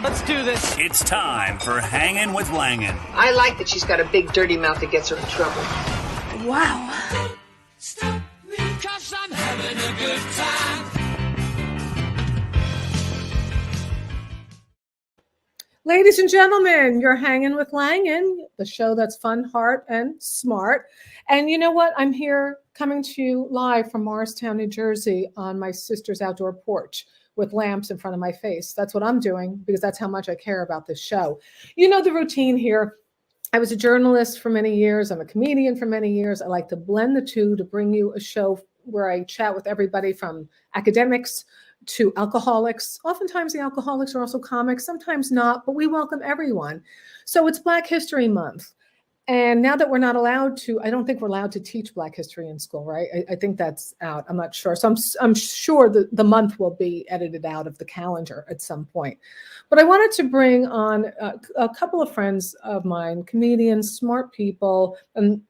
Let's do this. It's time for Hanging with Langan. I like that she's got a big dirty mouth that gets her in trouble. Wow. Don't stop me, 'cause I'm having a good time. Ladies and gentlemen, you're hanging with Langan, the show that's fun, heart, and smart. And you know what? I'm here coming to you live from Morristown, New Jersey on my sister's outdoor porch with lamps in front of my face. That's what I'm doing because that's how much I care about this show. You know the routine here. I was a journalist for many years. I'm a comedian for many years. I like to blend the two to bring you a show where I chat with everybody from academics to alcoholics. Oftentimes the alcoholics are also comics, sometimes not, but we welcome everyone. So it's Black History Month. And now that we're not allowed to, I don't think we're allowed to teach Black history in school, right? I think that's out. I'm not sure. So I'm sure that the month will be edited out of the calendar at some point. But I wanted to bring on a couple of friends of mine, comedians, smart people. And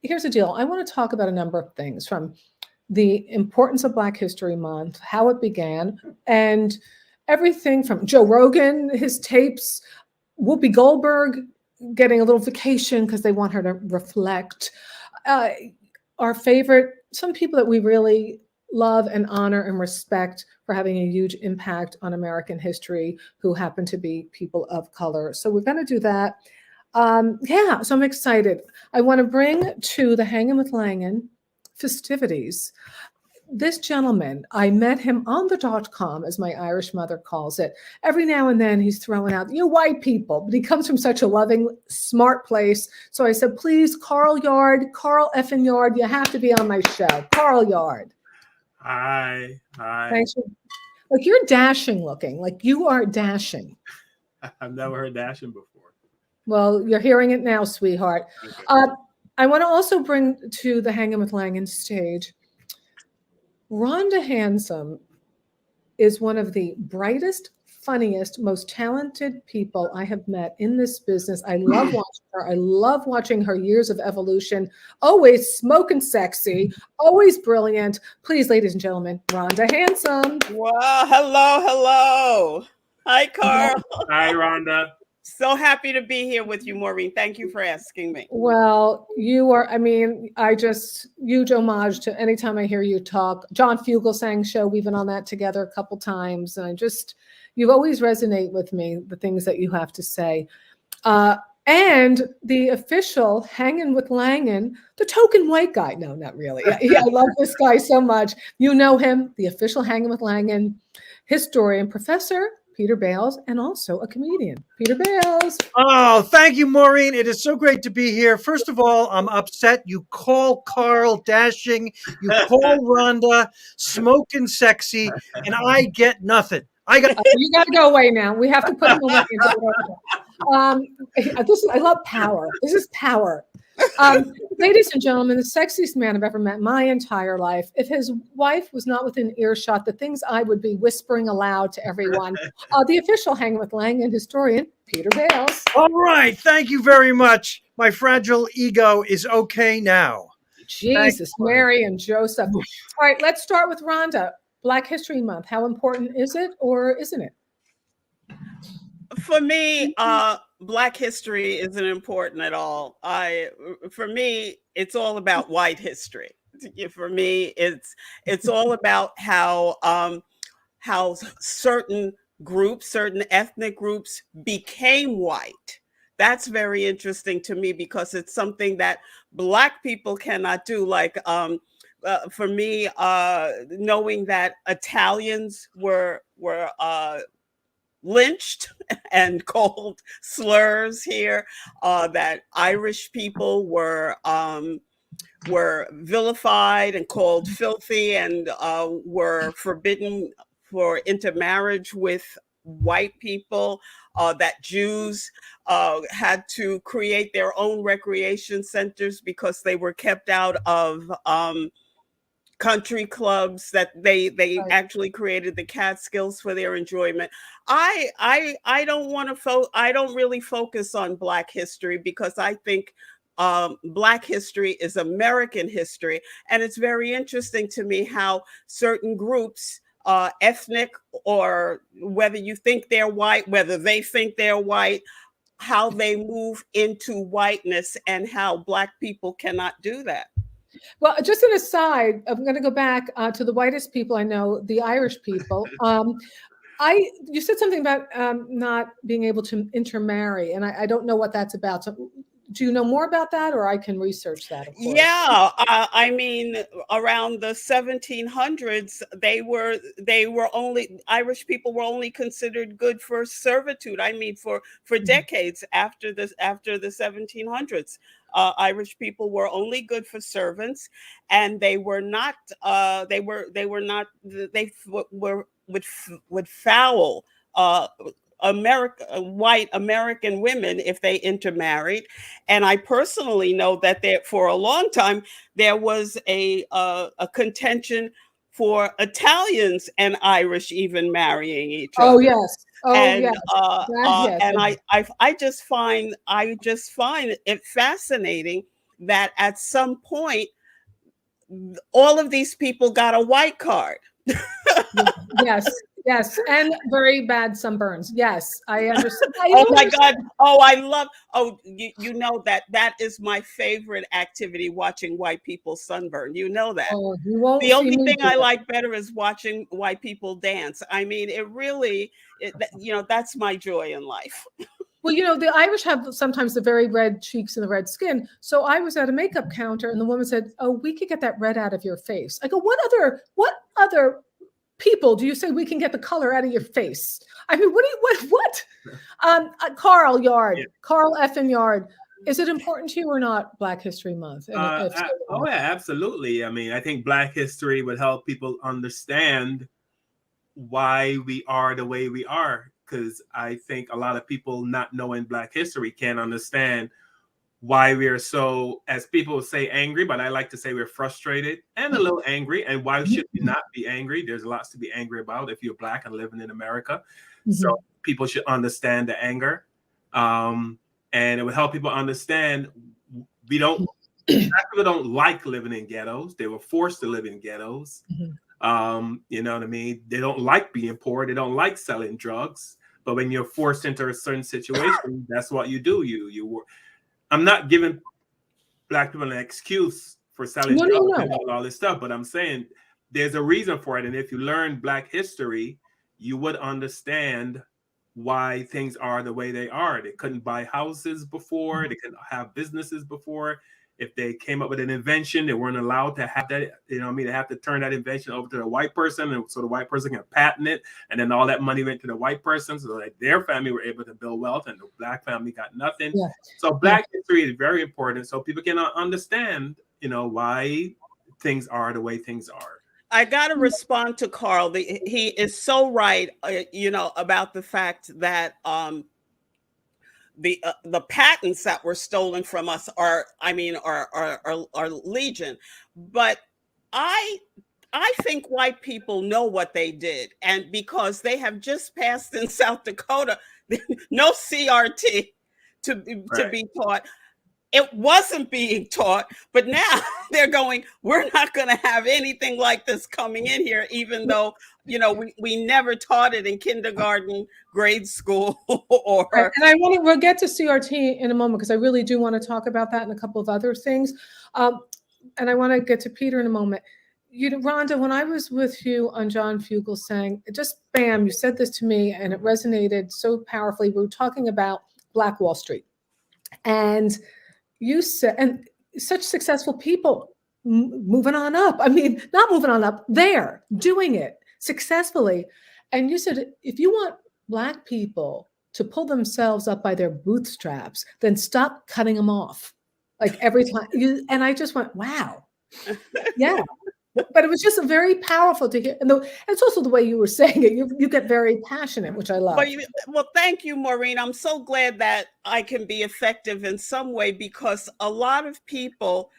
here's the deal. I want to talk about a number of things, from the importance of Black History Month, how it began, and everything from Joe Rogan, his tapes, Whoopi Goldberg getting a little vacation because they want her to reflect. Our favorite, some people that we really love and honor and respect for having a huge impact on American history, who happen to be people of color. So we're going to do that. So I'm excited. I want to bring to the Hanging with Langan festivities this gentleman. I met him on the .com, as my Irish mother calls it. Every now and then he's throwing out, you white people, but he comes from such a loving, smart place. So I said, please, Carl effing Yard, you have to be on my show. Carl Yard. Hi. Thanks. Like, you're dashing looking, like you are dashing. I've never heard dashing before. Well, you're hearing it now, sweetheart. Okay. I want to also bring to the Hanging with Langan stage, Rhonda Hansome is one of the brightest, funniest, most talented people I have met in this business. I love watching her. I love watching her years of evolution. Always smoking sexy, always brilliant. Please, ladies and gentlemen, Rhonda Hansome. Wow. Hello. Hi, Carl. Hi, Rhonda. So happy to be here with you, Maureen. Thank you for asking me. Well, you are, I just huge homage to anytime I hear you talk. John Fugelsang's show, we've been on that together a couple times. And you always resonate with me, the things that you have to say. And the official Hanging with Langan, the token white guy. No, not really. I love this guy so much. You know him, the official Hanging with Langan historian, Professor Peter Bales, and also a comedian. Peter Bales. Oh, thank you, Maureen. It is so great to be here. First of all, I'm upset. You call Carl dashing. You call Rhonda smoking sexy, and I get nothing. You got to go away now. We have to put him away. I love power. This is power. Ladies and gentlemen, the sexiest man I've ever met in my entire life. If his wife was not within earshot, the things I would be whispering aloud to everyone. The official Hanging with Langan historian, Peter Bales. All right. Thank you very much. My fragile ego is okay now. Jesus, Mary and Joseph. All right, let's start with Rhonda. Black History Month. How important is it, or isn't it? For me, Black history isn't important at all. For me, it's all about white history. For me, it's all about how certain groups, certain ethnic groups became white. That's very interesting to me because it's something that Black people cannot do. Like for me, knowing that Italians were lynched and called slurs here, that Irish people were vilified and called filthy and were forbidden for intermarriage with white people, that Jews had to create their own recreation centers because they were kept out of country clubs, that they actually created the Catskills for their enjoyment. I don't really focus on Black history because I think Black history is American history, and it's very interesting to me how certain groups ethnic, or whether you think they're white, whether they think they're white, how they move into whiteness, and how Black people cannot do that. Well, just an aside, I'm going to go back to the whitest people I know, the Irish people. You said something about not being able to intermarry, and I don't know what that's about. So, do you know more about that, or I can research that? Of course. Yeah, I mean, around the 1700s, Irish people were only considered good for servitude. I mean, for decades after the 1700s, Irish people were only good for servants, and they were not. They would foul white American women if they intermarried. And I personally know that for a long time there was a contention for Italians and Irish even marrying each other. Oh yes. Oh and, yes. Yes. And I just find it fascinating that at some point all of these people got a white card. Yes. Yes, and very bad sunburns. Yes, I understand. Oh my God! Oh, I love. Oh, you know that is my favorite activity: watching white people sunburn. You know that. Oh, you won't. The only thing I like better is watching white people dance. I mean, that's my joy in life. Well, the Irish have sometimes the very red cheeks and the red skin. So I was at a makeup counter, and the woman said, "Oh, we could get that red out of your face." I go, "What other people do you say we can get the color out of your face?" I mean, what? Carl Yard, Carl Effin Yard. Is it important to you or not, Black History Month? Oh yeah, absolutely. I mean, I think Black history would help people understand why we are the way we are. Because I think a lot of people not knowing Black history can't understand why we are so, as people say, angry, but I like to say we're frustrated and a little angry. And why should we not be angry? There's lots to be angry about if you're Black and living in America. Mm-hmm. So people should understand the anger. And it would help people understand Black people don't like living in ghettos. They were forced to live in ghettos. Mm-hmm. You know what I mean? They don't like being poor. They don't like selling drugs. But when you're forced into a certain situation, that's what you do. I'm not giving Black people an excuse for selling drugs and all this stuff, but I'm saying there's a reason for it. And if you learn Black history, you would understand why things are the way they are. They couldn't buy houses before. They couldn't have businesses before. If they came up with an invention, they weren't allowed to have that. You know what I mean? They have to turn that invention over to the white person, and so the white person can patent it. And then all that money went to the white person, so that their family were able to build wealth, and the Black family got nothing. Yeah. So Black history is very important, so people can understand, why things are the way things are. I got to respond to Carl. He is so right, about the fact that the patents that were stolen from us are legion. But I think white people know what they did, and because they have just passed in South Dakota no CRT to be taught. It wasn't being taught, but now they're going, we're not going to have anything like this coming in here, even though, we never taught it in kindergarten, grade school, or... Right. And we'll get to CRT in a moment, because I really do want to talk about that and a couple of other things. And I want to get to Peter in a moment. Rhonda, when I was with you on John Fugel saying, just bam, you said this to me and it resonated so powerfully. We were talking about Black Wall Street. And you said, and such successful people moving on up. I mean, not moving on up, they're doing it successfully. And you said, if you want Black people to pull themselves up by their bootstraps, then stop cutting them off. Like every time and I just went, wow. Yeah. But it was just very powerful to hear. And it's also the way you were saying it. You get very passionate, which I love. Well, thank you, Maureen. I'm so glad that I can be effective in some way, because a lot of people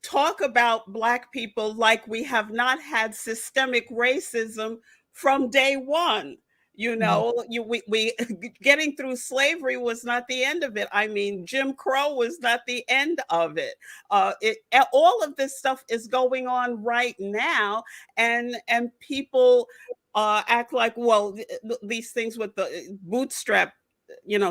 talk about Black people like we have not had systemic racism from day one. You know, we getting through slavery was not the end of it. I mean, Jim Crow was not the end of it. All of this stuff is going on right now, and people act like, well, these things with the bootstrap,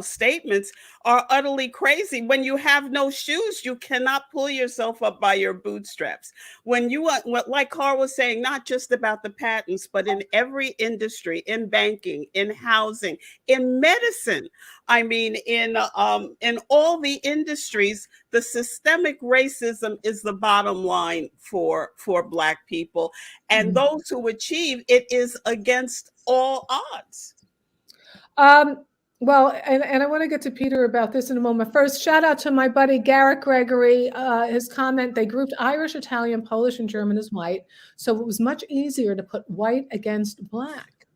statements are utterly crazy. When you have no shoes, you cannot pull yourself up by your bootstraps. When you like Carl was saying, not just about the patents, but in every industry, in banking, in housing, in medicine, I mean, in all the industries, the systemic racism is the bottom line for Black people, and those who achieve it is against all odds. Well, and I want to get to Peter about this in a moment. First, shout out to my buddy Garrett Gregory. His comment, they grouped Irish, Italian, Polish, and German as white. So it was much easier to put white against Black.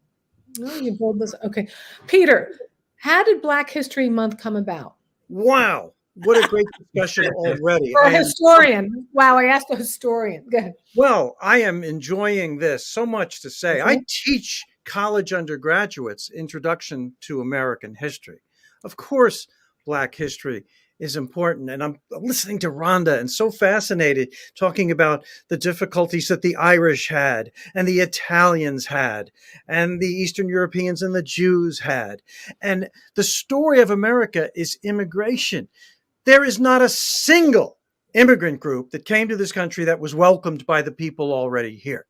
Oh, you bold this. Okay. Peter, how did Black History Month come about? Wow. What a great discussion already. For a historian. Wow, I asked a historian. Go ahead. Well, I am enjoying this. So much to say. I teach college undergraduates Introduction to American History. Of course, Black history is important. And I'm listening to Rhonda and so fascinated talking about the difficulties that the Irish had and the Italians had and the Eastern Europeans and the Jews had. And the story of America is immigration. There is not a single immigrant group that came to this country that was welcomed by the people already here.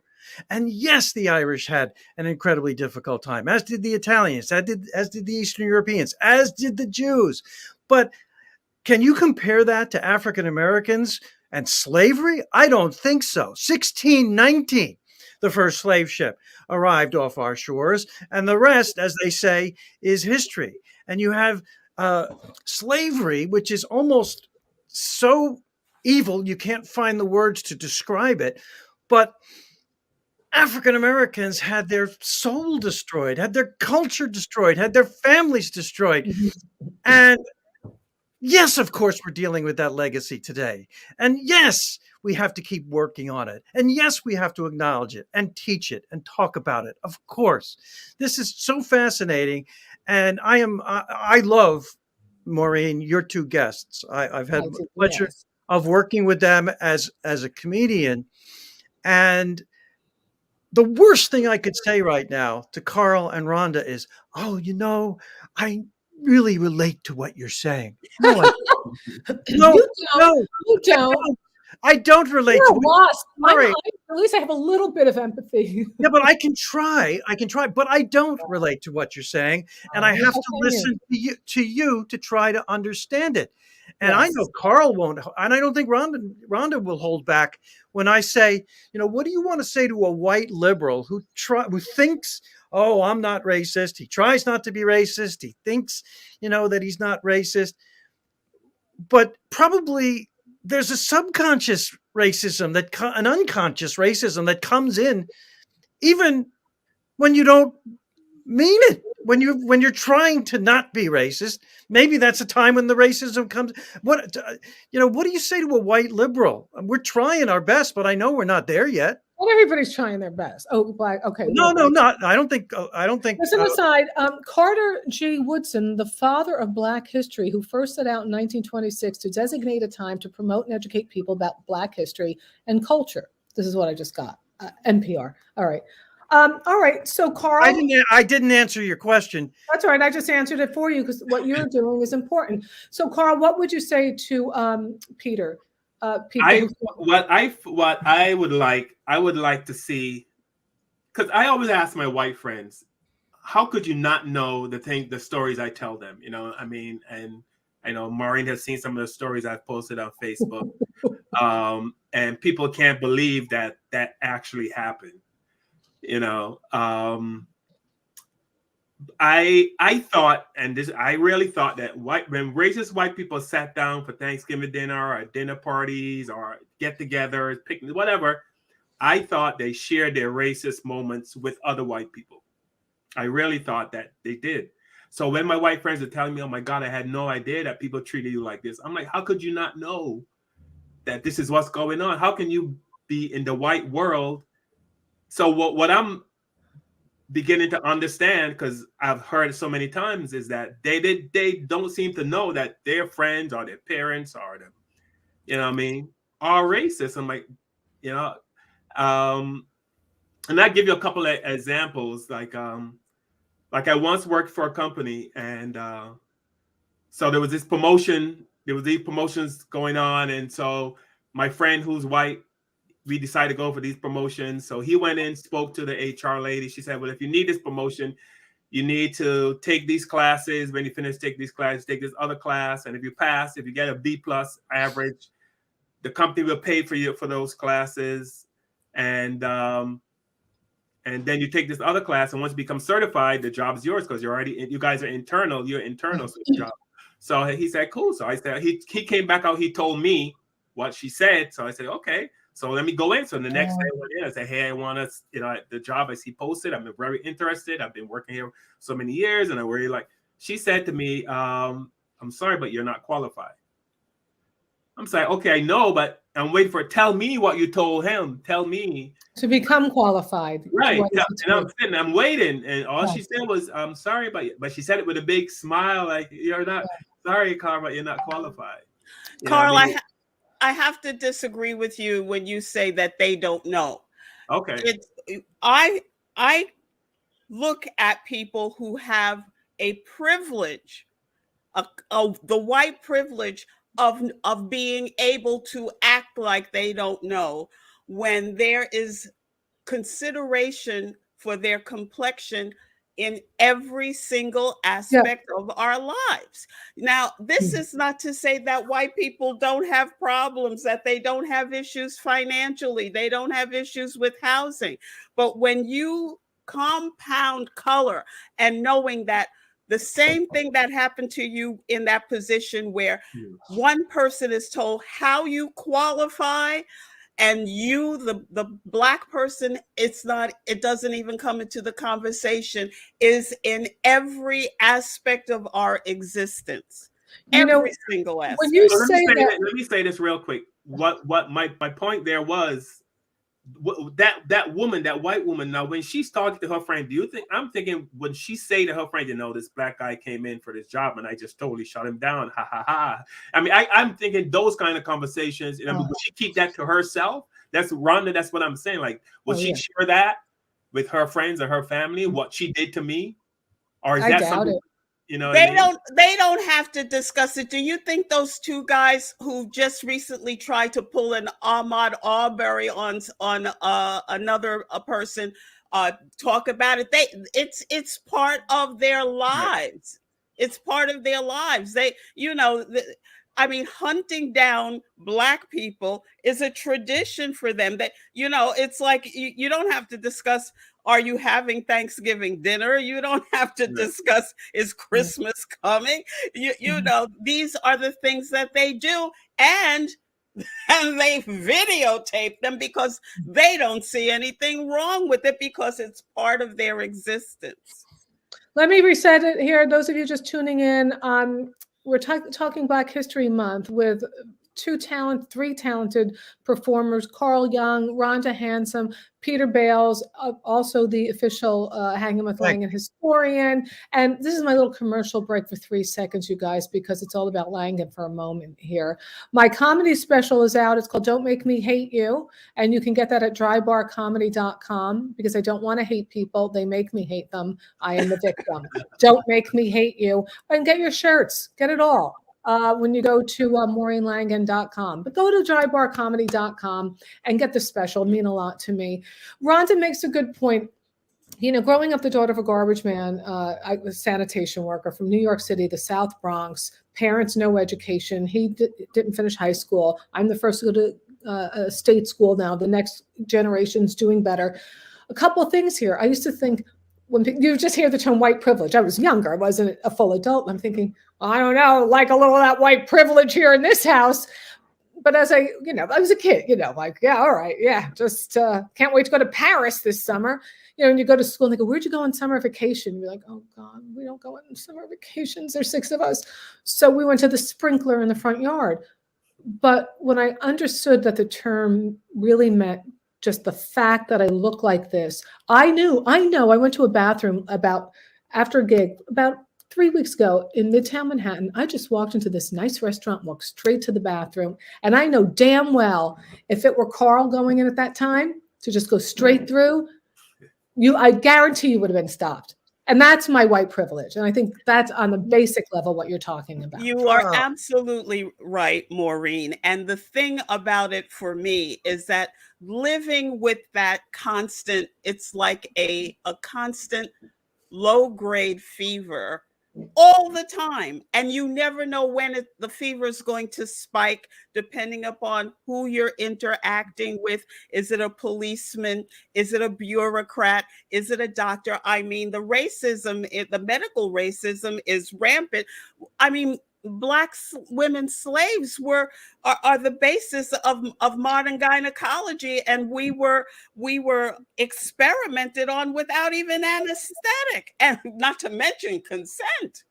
And yes, the Irish had an incredibly difficult time, as did the Italians, as did the Eastern Europeans, as did the Jews. But can you compare that to African Americans and slavery? I don't think so. 1619, the first slave ship arrived off our shores, and the rest, as they say, is history. And you have slavery, which is almost so evil, you can't find the words to describe it, but African Americans had their soul destroyed, had their culture destroyed, had their families destroyed. And yes, of course, we're dealing with that legacy today. And yes, we have to keep working on it. And yes, we have to acknowledge it and teach it and talk about it. Of course, this is so fascinating. And I love, Maureen, your two guests. I've had the pleasure of working with them as a comedian. And the worst thing I could say right now to Carl and Rhonda is, oh, I really relate to what you're saying. No, You don't. I don't relate You're to lost. Sorry. At least I have a little bit of empathy. Yeah, but I can try, but I don't relate to what you're saying. And I have to listen to you to try to understand it. And I know Carl won't, and I don't think Rhonda will hold back when I say, what do you want to say to a white liberal who thinks, oh, I'm not racist. He tries not to be racist. He thinks, that he's not racist. But probably there's a subconscious racism, an unconscious racism that comes in even when you don't mean it. When you're trying to not be racist, maybe that's a time when the racism comes. What do you say to a white liberal? We're trying our best, but I know we're not there yet. Well, everybody's trying their best. Oh, Black. Okay. No, not. I don't think. Listen aside. Carter G. Woodson, the father of Black history, who first set out in 1926 to designate a time to promote and educate people about Black history and culture. This is what I just got. NPR. All right. All right. So, Carl, I didn't answer your question. That's all right. I just answered it for you because what you're doing is important. So, Carl, what would you say to Peter? What I would like to see, because I always ask my white friends, how could you not know the stories I tell them? And I know Maureen has seen some of the stories I've posted on Facebook, and people can't believe that actually happened. I thought, I really thought that when racist white people sat down for Thanksgiving dinner or dinner parties or get-togethers, picnics, whatever, I thought they shared their racist moments with other white people. I really thought that they did. So when my white friends are telling me, oh my God, I had no idea that people treated you like this, I'm like, how could you not know that this is what's going on? How can you be in the white world? So what I'm beginning to understand, because I've heard it so many times, is that they don't seem to know that their friends or their parents or the, you know what I mean, are racist. I'm like, you know, and I give you a couple of examples. Like I once worked for a company, and so there was this promotion. There was these promotions going on, and so my friend who's white, we decided to go for these promotions. So he went in, spoke to the HR lady. She said, "Well, if you need this promotion, you need to take these classes. When you finish, take these classes, take this other class, and if you pass, if you get a B+ average, the company will pay for you for those classes, and then you take this other class, and once you become certified, the job is yours because you guys are internal. You're internal to the job." So he said, "Cool." So I said, he came back out. He told me what she said. So I said, "Okay, so let me go in." So the next day I went in. I said, "Hey, I want to, the job as he posted. I'm very interested. I've been working here so many years, and I really like." She said to me, "I'm sorry, but you're not qualified." I'm saying, "Okay, I know, but I'm waiting for tell me what you told him. Tell me to become qualified." right." And I'm sitting, I'm waiting, and all she said was, "I'm sorry, but she said it with a big smile, like, "You're not sorry, Carl, but you're not qualified." Carl, I have to disagree with you when you say that they don't know. Okay. I look at people who have a privilege, the white privilege of being able to act like they don't know when there is consideration for their complexion in every single aspect of our lives. Now, this is not to say that white people don't have problems, that they don't have issues financially, they don't have issues with housing. But when you compound color and knowing that the same thing that happened to you in that position where one person is told how you qualify, and you, the Black person, it doesn't even come into the conversation, is in every aspect of our existence. Every single aspect. When you say that, let me say this real quick. What my point there was, that woman, that white woman, now when she's talking to her friend, I'm thinking when she say to her friend, this Black guy came in for this job and I just totally shut him down, ha ha ha. I mean, I'm thinking those kind of conversations. I mean, would she keep that to herself? That's Rhonda. That's what I'm saying. Like, would she share that with her friends or her family, what she did to me? Or is that something? They don't have to discuss it. Do you think those two guys who just recently tried to pull an Ahmaud Arbery on another person talk about it? It's part of their lives. It's part of their lives. Hunting down Black people is a tradition for them. That it's like you don't have to discuss, are you having Thanksgiving dinner? You don't have to discuss, is Christmas coming? These are the things that they do, and they videotape them because they don't see anything wrong with it because it's part of their existence. Let me reset it here. Those of you just tuning in, we're talking Black History Month with three talented performers: Carl Young, Rhonda Hansome, Peter Bales, also the official Hanging with Langan historian. And this is my little commercial break for 3 seconds, you guys, because it's all about Langan for a moment here. My comedy special is out. It's called Don't Make Me Hate You. And you can get that at drybarcomedy.com because I don't want to hate people. They make me hate them. I am the victim. Don't make me hate you. And get your shirts. Get it all. When you go to maureenlangan.com. But go to drybarcomedy.com and get the special. It'll mean a lot to me. Rhonda makes a good point. Growing up the daughter of a garbage man, I was a sanitation worker from New York City, the South Bronx, parents, no education. He didn't finish high school. I'm the first to go to state school now. The next generation's doing better. A couple of things here. I used to think, when you just hear the term white privilege, I was younger, I wasn't a full adult. And I'm thinking, I don't know, like a little of that white privilege here in this house. But as I was a kid, like, yeah, all right, yeah, just can't wait to go to Paris this summer. And you go to school and they go, where'd you go on summer vacation? You're like, oh God, we don't go on summer vacations. There's 6 of us. So we went to the sprinkler in the front yard. But when I understood that the term really meant just the fact that I look like this. I know, I went to a bathroom after a gig about 3 weeks ago in Midtown Manhattan. I just walked into this nice restaurant, walked straight to the bathroom. And I know damn well if it were Carl going in at that time to just go straight through, I guarantee you would have been stopped. And that's my white privilege. And I think that's on the basic level what you're talking about. You are absolutely right, Maureen. And the thing about it for me is that living with that constant, it's like a constant low-grade fever all the time, and you never know when the fever is going to spike, depending upon who you're interacting with. Is it a policeman? Is it a bureaucrat? Is it a doctor? I mean, the medical racism is rampant. I mean, Black women slaves are the basis of modern gynecology, and we were experimented on without even anesthetic, and not to mention consent.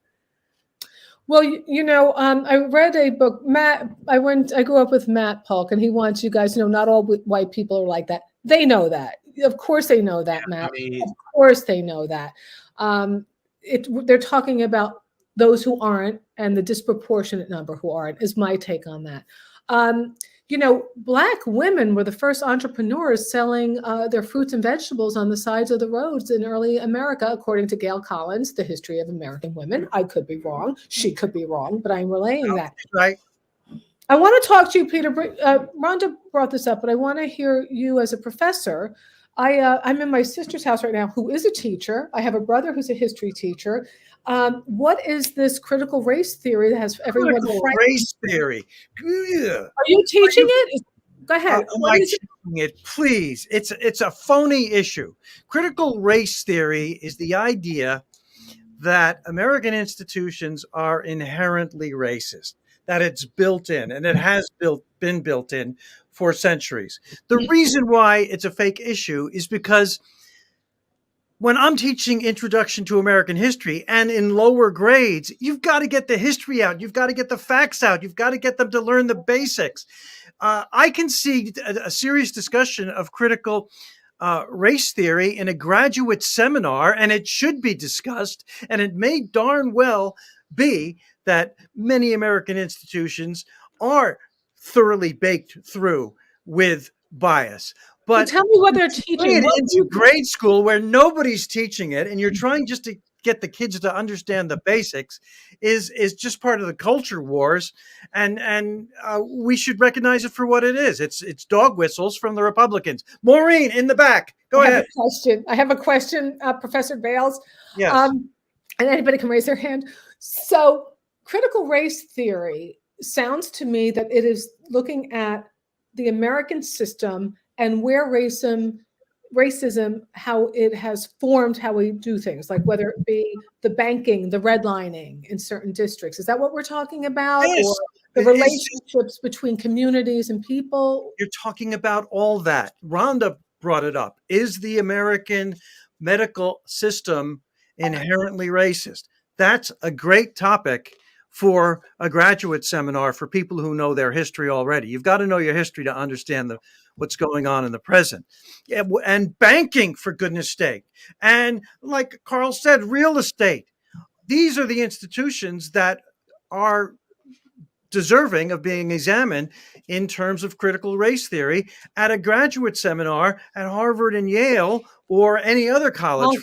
Well, I read a book. I grew up with Matt Polk, and he wants you guys to know not all white people are like that. They know that. Of course they know that, Matt. Of course they know that. They're talking about those who aren't and the disproportionate number who aren't, is my take on that. Black women were the first entrepreneurs selling their fruits and vegetables on the sides of the roads in early America, according to Gail Collins, The History of American Women. I could be wrong. She could be wrong, but I'm relaying that. Right. I want to talk to you, Peter. Rhonda brought this up, but I want to hear you as a professor. I'm in my sister's house right now, who is a teacher. I have a brother who's a history teacher. What is this critical race theory that has everyone? Critical race theory. Yeah. Are you teaching it? Go ahead. Am I teaching it? Please. It's a phony issue. Critical race theory is the idea that American institutions are inherently racist, that it's built in, and it has been built in for centuries. The reason why it's a fake issue is because when I'm teaching Introduction to American History and in lower grades, you've got to get the history out. You've got to get the facts out. You've got to get them to learn the basics. I can see a serious discussion of critical race theory in a graduate seminar, and it should be discussed. And it may darn well be that many American institutions are thoroughly baked through with bias. But tell me what they're teaching. Into grade school where nobody's teaching it, and you're trying just to get the kids to understand the basics, is just part of the culture wars, and we should recognize it for what it is. It's dog whistles from the Republicans. Maureen in the back, go ahead. I have a question, Professor Bales. Yes. And anybody can raise their hand. So, critical race theory sounds to me that it is looking at the American system and where racism, how it has formed how we do things, like whether it be the banking, the redlining in certain districts. Is that what we're talking about? Yes. Or the relationships between communities and people? You're talking about all that. Rhonda brought it up. Is the American medical system inherently racist? That's a great topic for a graduate seminar for people who know their history already. You've got to know your history to understand what's going on in the present. And banking, for goodness sake. And like Carl said, real estate. These are the institutions that are deserving of being examined in terms of critical race theory at a graduate seminar at Harvard and Yale or any other college.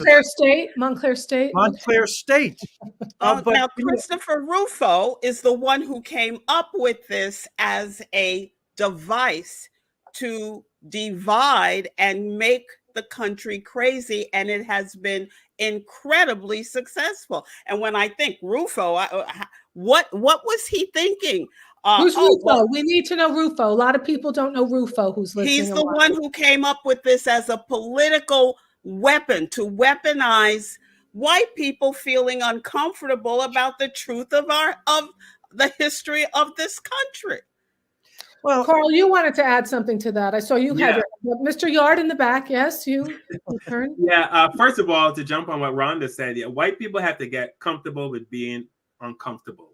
Montclair State. Now, Christopher Rufo is the one who came up with this as a device to divide and make the country crazy, and it has been incredibly successful. And when I think Rufo, what was he thinking? Who's Rufo? Well, we need to know Rufo. A lot of people don't know Rufo who's listening. He's the one who came up with this as a political weapon to weaponize white people feeling uncomfortable about the truth of the history of this country. Well, Carl, you wanted to add something to that. I saw you had Mr. Yard in the back. Yes, you turn. Yeah. First of all, to jump on what Rhonda said, white people have to get comfortable with being uncomfortable.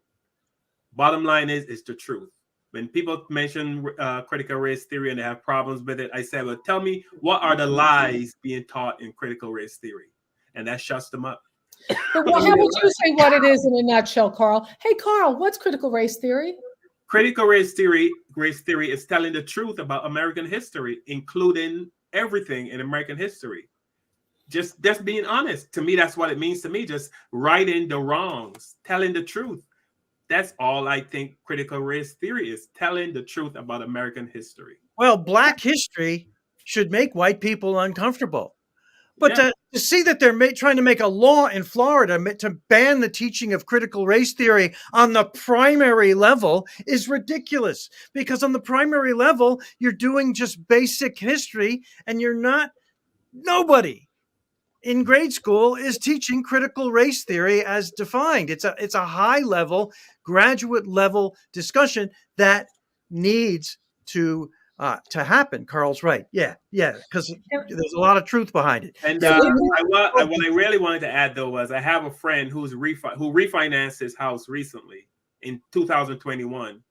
Bottom line is, it's the truth. When people mention critical race theory and they have problems with it, I say, well, tell me, what are the lies being taught in critical race theory? And that shuts them up. But how would you say what it is in a nutshell, Carl? Hey, Carl, what's critical race theory? Critical race theory is telling the truth about American history, including everything in American history. Just being honest. To me, that's what it means to me. Just righting the wrongs, telling the truth. That's all I think critical race theory is, telling the truth about American history. Well, Black history should make white people uncomfortable. But Yeah. to see that they're trying to make a law in Florida to ban the teaching of critical race theory on the primary level is ridiculous. Because on the primary level, you're doing just basic history, and nobody in grade school is teaching critical race theory as defined. It's a high level, graduate level discussion that needs to happen. Carl's right. Yeah, because there's a lot of truth behind it. And what I really wanted to add, though, was I have a friend who refinanced his house recently in 2021.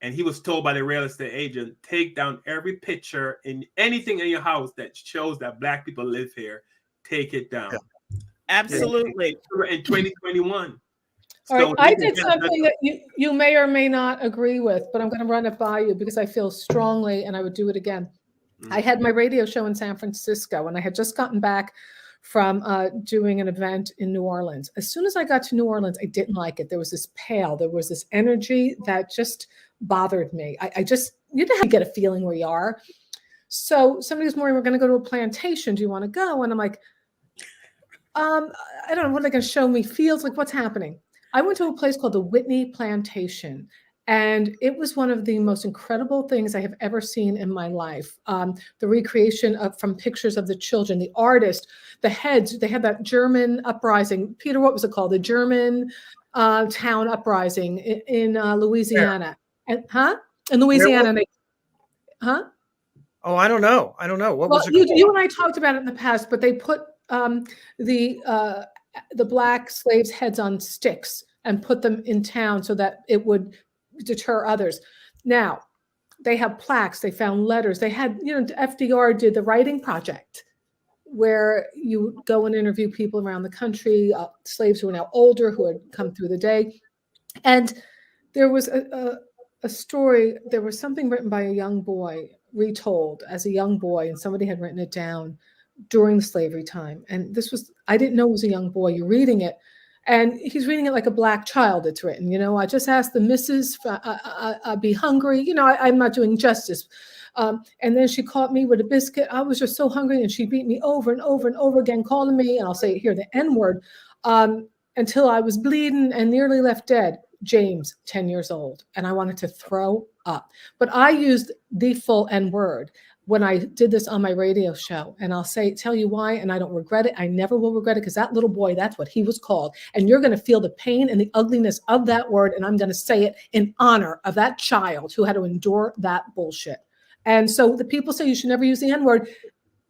And he was told by the real estate agent, take down every picture in anything in your house that shows that Black people live here. Take it down. Yeah. Absolutely. In 2021. All right, I did something that you may or may not agree with, but I'm going to run it by you because I feel strongly and I would do it again. Mm-hmm. I had my radio show in San Francisco and I had just gotten back from doing an event in New Orleans. As soon as I got to New Orleans, I didn't like it. There was this there was this energy that just bothered me. I just, you know how you get a feeling where you are. So somebody was more, we're going to go to a plantation. Do you want to go? And I'm like, I don't know, what are they going to show me? Feels like, what's happening? I went to a place called the Whitney Plantation, and it was one of the most incredible things I have ever seen in my life. The recreation from pictures of the children, the artist, the heads, they had that German uprising. Peter, what was it called? The German town uprising in Louisiana. And, in Louisiana. Oh, I don't know. What was it called? You and I talked about it in the past, but they put the Black slaves' heads on sticks and put them in town so that it would deter others. Now, they have plaques. They found letters. They had, FDR did the writing project where you go and interview people around the country, slaves who are now older, who had come through the day. And there was a story, there was something written by a young boy, retold as a young boy, and somebody had written it down during slavery time. And I didn't know it was a young boy. You're reading it, and he's reading it like a Black child. It's written, I just asked the missus, be hungry. I'm not doing justice. And then she caught me with a biscuit. I was just so hungry, and she beat me over and over and over again, calling me, and I'll say it here, the N-word, until I was bleeding and nearly left dead. James, 10 years old. And I wanted to throw up. But I used the full N-word when I did this on my radio show. And I'll tell you why, and I don't regret it. I never will regret it, because that little boy, that's what he was called. And you're going to feel the pain and the ugliness of that word. And I'm going to say it in honor of that child who had to endure that bullshit. And so the people say you should never use the N-word.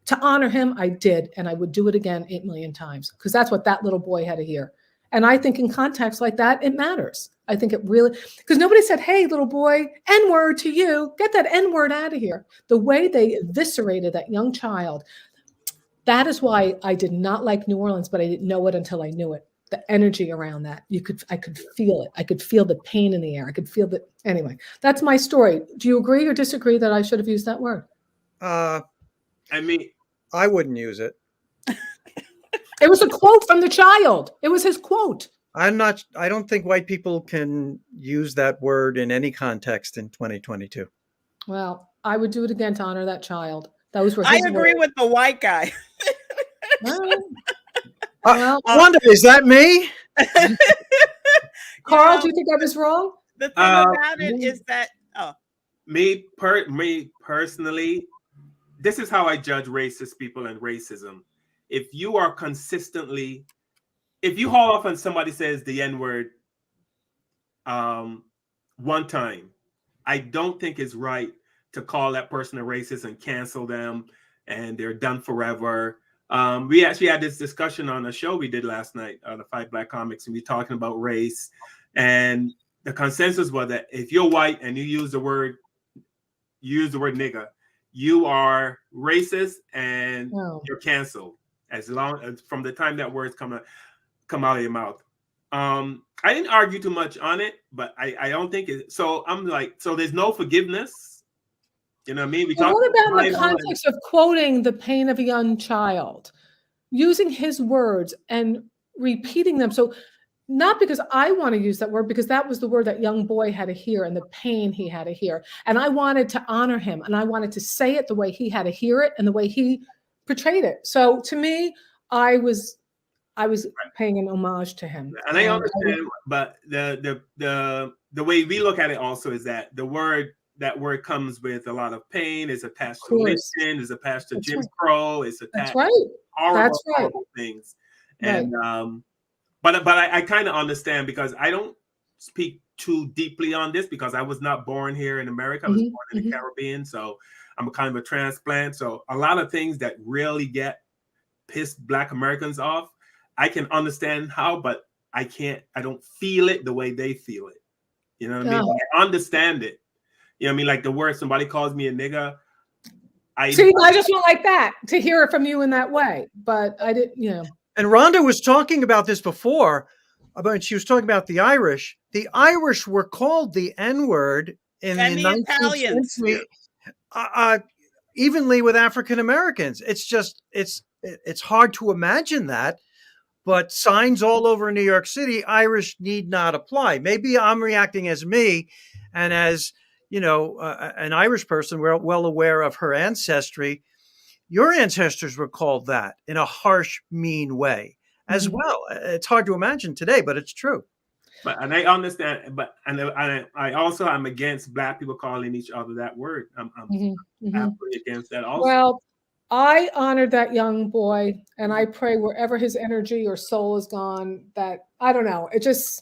To honor him, I did. And I would do it again 8 million times, because that's what that little boy had to hear. And I think in contexts like that, it matters. I think it really, because nobody said, hey, little boy, N-word to you, get that N-word out of here. The way they eviscerated that young child, that is why I did not like New Orleans, but I didn't know it until I knew it. The energy around that, I could feel it. I could feel the pain in the air. I could feel that. Anyway, that's my story. Do you agree or disagree that I should have used that word? I wouldn't use it. It was a quote from the child. It was his quote. I don't think white people can use that word in any context in 2022. Well, I would do it again to honor that child. Those were his I agree words. with the white guy. Wanda, is that me? Carl, do you think I was wrong? The thing about it is that, me personally, this is how I judge racist people and racism. If you are consistently, if you haul off and somebody says the N-word one time, I don't think it's right to call that person a racist and cancel them and they're done forever. We actually had this discussion on a show we did last night, the 5 Black Comics, and we talking about race. And the consensus was that if you're white and you use the word nigger, you are racist and you're canceled as long as from the time that words come out of your mouth. I didn't argue too much on it, but I don't think it. So I'm like, so there's no forgiveness. You know what I mean? What about in the context of quoting the pain of a young child, using his words and repeating them? So not because I want to use that word, because that was the word that young boy had to hear and the pain he had to hear. And I wanted to honor him, and I wanted to say it the way he had to hear it and the way he portrayed it. So to me, I was paying an homage to him. And I understand, but the way we look at it also is that that word comes with a lot of pain, is attached to religion, is attached to Jim Crow, it's attached to horrible things. And but I kind of understand, because I don't speak too deeply on this because I was not born here in America. I was born in the Caribbean, so I'm a kind of a transplant. So a lot of things that really pissed Black Americans off, I can understand how, but I don't feel it the way they feel it. You know what I mean? I understand it. You know what I mean? Like the word somebody calls me a nigga. I just don't like that, to hear it from you in that way. But I didn't, you know. And Rhonda was talking about this before, she was talking about the Irish. The Irish were called the N-word in the 19th century, evenly with African Americans. It's just, it's hard to imagine that, but signs all over New York City, Irish need not apply. Maybe I'm reacting as me, and as, you know, an Irish person, we're well aware of her ancestry. Your ancestors were called that in a harsh, mean way as well. It's hard to imagine today, but it's true. And I understand, I also am against Black people calling each other that word. I'm absolutely against that also. Well, I honored that young boy, and I pray wherever his energy or soul is gone, that, I don't know, it just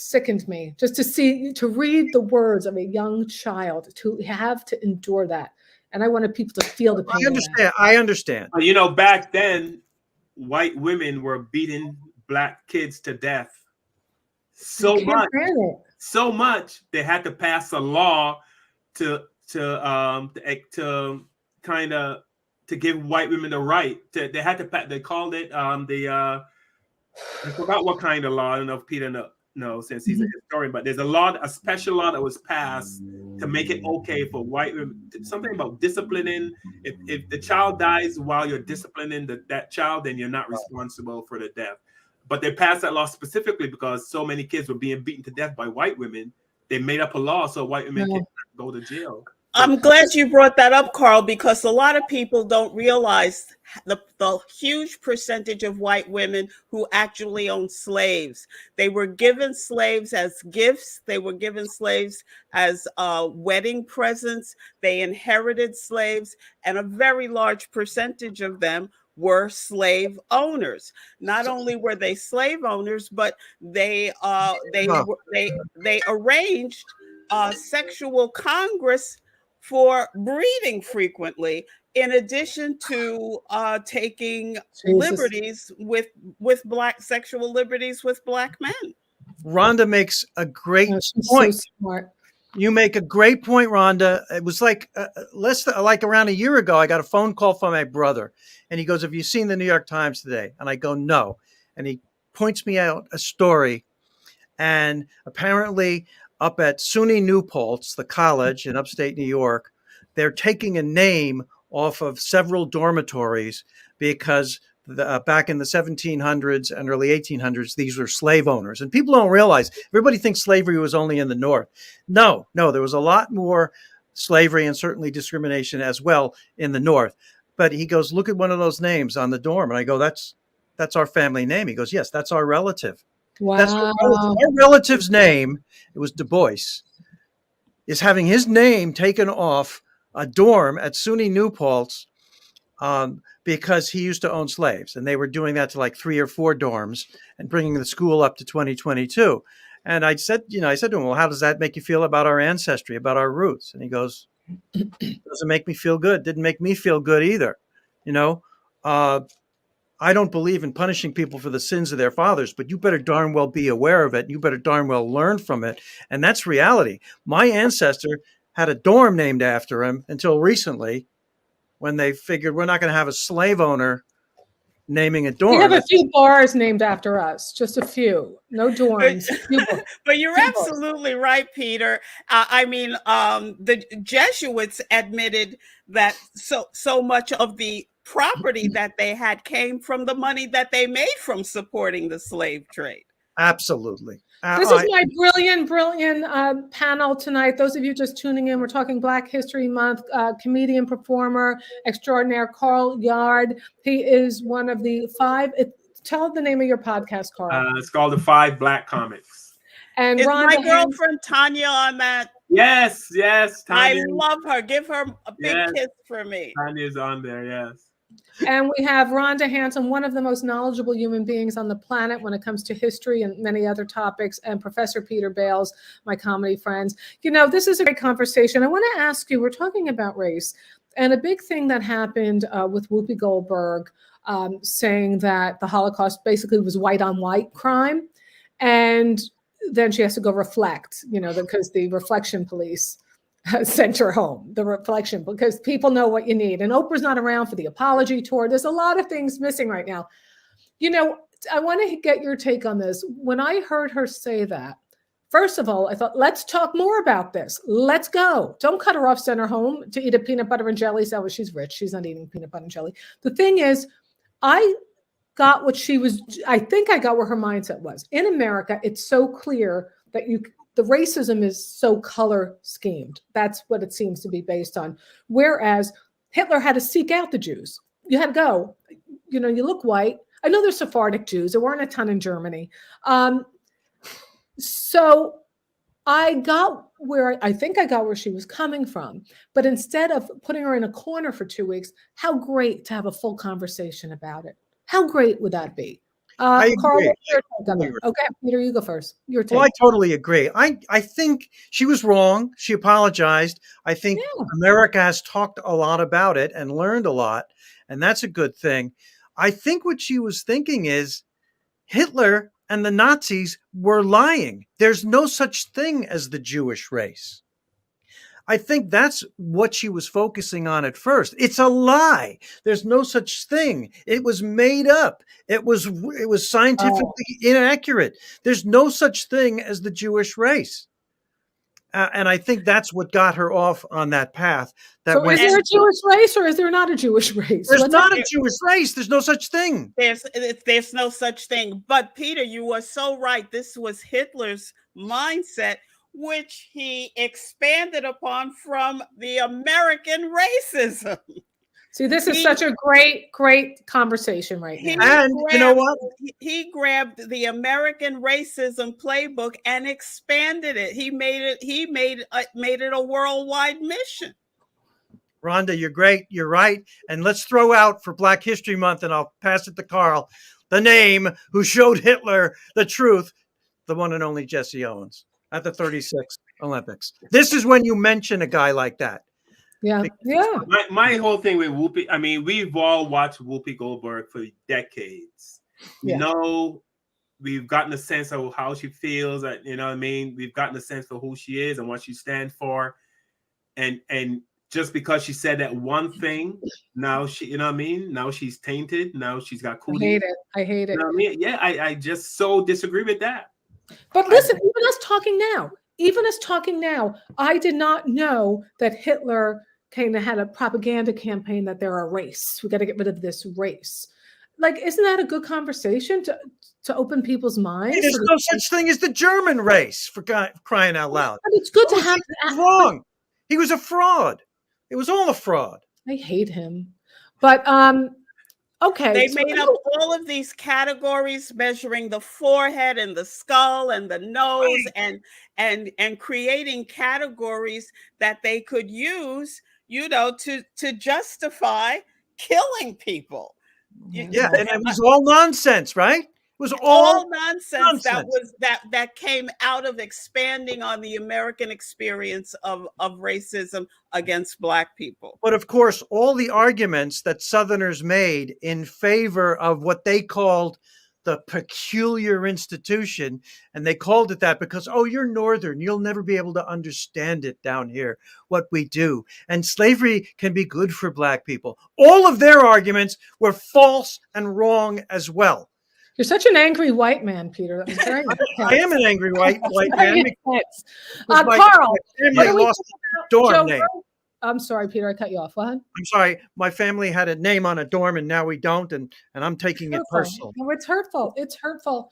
sickened me just to read the words of a young child, to have to endure that. And I wanted people to feel the pain. I understand. You know, back then, white women were beating Black kids to death so much they had to pass a law to kind of to give white women the right to. They had to. They called it I forgot what kind of law. I don't know if Peter knows, since he's a historian, but there's a special law that was passed to make it okay for white women, something about disciplining. If the child dies while you're disciplining that child, then you're not responsible for the death. But they passed that law specifically because so many kids were being beaten to death by white women. They made up a law so white women can go to jail. I'm glad you brought that up, Carl, because a lot of people don't realize the huge percentage of white women who actually own slaves. They were given slaves as gifts. They were given slaves as wedding presents. They inherited slaves, and a very large percentage of them were slave owners. Not only were they slave owners, but they arranged sexual congress for breeding frequently, in addition to taking liberties with sexual liberties with Black men. Rhonda makes a great point. So smart. You make a great point, Rhonda. It was like around a year ago, I got a phone call from my brother, and he goes, "Have you seen the New York Times today?" And I go, "No." And he points me out a story, and apparently up at SUNY New Paltz, the college in upstate New York, they're taking a name off of several dormitories because back in the 1700s and early 1800s, these were slave owners. And people don't realize, everybody thinks slavery was only in the North. No, there was a lot more slavery and certainly discrimination as well in the North. But he goes, "Look at one of those names on the dorm." And I go, that's our family name. He goes, "Yes, that's our relative." Wow. That's our relative's name. It was Du Bois, is having his name taken off a dorm at SUNY New Paltz because he used to own slaves, and they were doing that to like 3 or 4 dorms and bringing the school up to 2022. And I said to him, "Well, how does that make you feel about our ancestry, about our roots?" And he goes, "Doesn't make me feel good. Didn't make me feel good either. You know, I don't believe in punishing people for the sins of their fathers, but you better darn well be aware of it. You better darn well learn from it. And that's reality. My ancestor had a dorm named after him until recently, when they figured we're not going to have a slave owner naming a dorm. We have a few bars named after us, just a few. No dorms. But you're absolutely right, Peter. The Jesuits admitted that so much of the property that they had came from the money that they made from supporting the slave trade. Absolutely. This is my brilliant panel tonight. Those of you just tuning in, we're talking Black History Month. Comedian, performer extraordinaire Carl Yard. He is one of the 5. Tell the name of your podcast, Carl. It's called The 5 Black Comics. And is my girlfriend Tanya on that? Yes, Tanya. I love her. Give her a big kiss for me. Tanya's on there, yes. And we have Rhonda Hansome, one of the most knowledgeable human beings on the planet when it comes to history and many other topics, and Professor Peter Bales, my comedy friends. You know, this is a great conversation. I want to ask you, we're talking about race, and a big thing that happened with Whoopi Goldberg saying that the Holocaust basically was white on white crime. And then she has to go reflect, because the reflection police sent her home, the reflection, because people know what you need. And Oprah's not around for the apology tour. There's a lot of things missing right now. I want to get your take on this. When I heard her say that, first of all, I thought, let's talk more about this. Let's go. Don't cut her off, send her home to eat a peanut butter and jelly. So she's rich. She's not eating peanut butter and jelly. The thing is, I got what she was, I think I got where her mindset was. In America, it's so clear that the racism is so color schemed. That's what it seems to be based on. Whereas Hitler had to seek out the Jews. You had to go, you look white. I know there's Sephardic Jews. There weren't a ton in Germany. So I got where she was coming from. But instead of putting her in a corner for 2 weeks, how great to have a full conversation about it. How great would that be? Carl, what's your take on that? Okay, Peter, you go first. Your take. Well, I totally agree. I think she was wrong. She apologized. I think America has talked a lot about it and learned a lot, and that's a good thing. I think what she was thinking is Hitler and the Nazis were lying. There's no such thing as the Jewish race. I think that's what she was focusing on at first. It's a lie. There's no such thing. It was made up. It was scientifically inaccurate. There's no such thing as the Jewish race. And I think that's what got her off on that path. So is there a Jewish race or is there not a Jewish race? There's not a Jewish race. There's no such thing. There's no such thing. But Peter, you were so right. This was Hitler's mindset, which he expanded upon from the American racism. See, this is such a great conversation right now. And you know what? He grabbed the American racism playbook and expanded it. He made it a worldwide mission. Rhonda, you're great. You're right. And let's throw out for Black History Month, and I'll pass it to Carl, the name who showed Hitler the truth, the one and only Jesse Owens. At the 36 Olympics. This is when you mention a guy like that. Yeah. My whole thing with Whoopi, I mean, we've all watched Whoopi Goldberg for decades. We've gotten a sense of how she feels. We've gotten a sense for who she is and what she stands for. And just because she said that one thing, now now she's tainted. Now she's got cooties. I hate it. You know what I mean? Yeah, I just so disagree with that. But listen, even us talking now, I did not know that Hitler kind of had a propaganda campaign that they're a race. We got to get rid of this race. Like, isn't that a good conversation to open people's minds? There's no such thing as the German race, for crying out loud. But it's good to have. Wrong. He was a fraud. It was all a fraud. I hate him. But okay. They made up all of these categories measuring the forehead and the skull and the nose, and creating categories that they could use, to justify killing people. Yeah, and it was all nonsense, right? was all nonsense nonsense. that came out of expanding on the American experience of racism against Black people. But of course, all the arguments that Southerners made in favor of what they called the peculiar institution, and they called it that because, oh, you're Northern, you'll never be able to understand it down here, what we do. And slavery can be good for Black people. All of their arguments were false and wrong as well. You're such an angry white man, Peter. That was very I am an angry white man. Carl, My family lost a dorm name. I'm sorry, Peter, I cut you off. What? I'm sorry. My family had a name on a dorm and now we don't. And I'm taking it personal. No, it's hurtful. It's hurtful.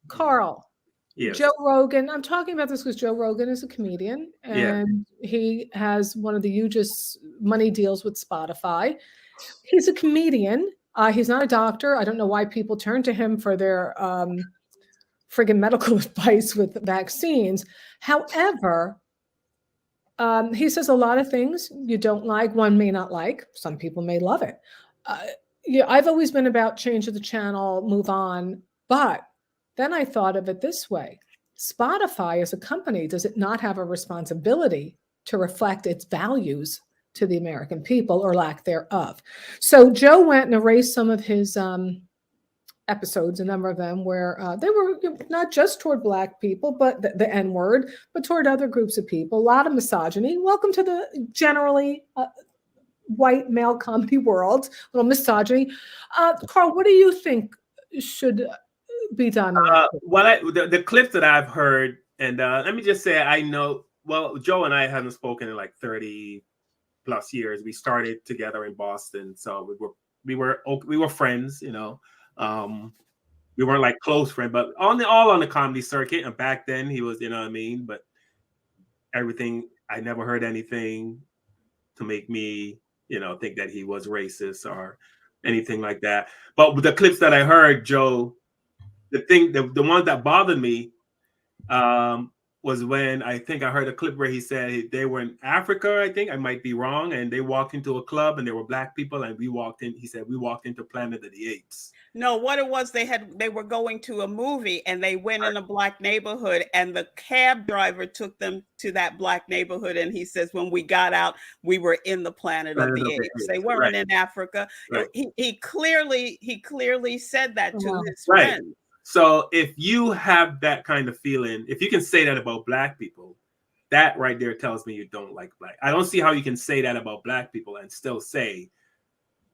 Carl, Yes. Joe Rogan. I'm talking about this because Joe Rogan is a comedian and he has one of the hugest money deals with Spotify. He's a comedian. He's not a doctor. I don't know why people turn to him for their friggin' medical advice with vaccines. However, he says a lot of things you don't like. One may not like. Some people may love it. I've always been about change of the channel, move on. But then I thought of it this way. Spotify as a company, does it not have a responsibility to reflect its values to the American people or lack thereof? So Joe went and erased some of his episodes, a number of them, where they were not just toward Black people, but the N-word, but toward other groups of people. A lot of misogyny. Welcome to the generally white male comedy world. A little misogyny. Carl, what do you think should be done? The clips that I've heard, and let me just say, I know. Well, Joe and I haven't spoken in like 30 plus years. We started together in Boston, so we were friends, you know. We weren't like close friends, but all on the comedy circuit. And back then he was, you know what I mean? But everything, I never heard anything to make me, you know, think that he was racist or anything like that. But with the clips that I heard, Joe, the one that bothered me was when I think I heard a clip where he said they were in Africa, I think, I might be wrong, and they walked into a club and there were Black people, and he said we walked into Planet of the Apes. No, what it was, they were going to a movie and they went in a Black neighborhood, and the cab driver took them to that Black neighborhood, and he says when we got out, we were in the Planet of the Apes. They weren't in Africa. Right. He clearly said that to his friends. So if you have that kind of feeling, if you can say that about Black people, that right there tells me you don't like Black. I don't see how you can say that about Black people and still say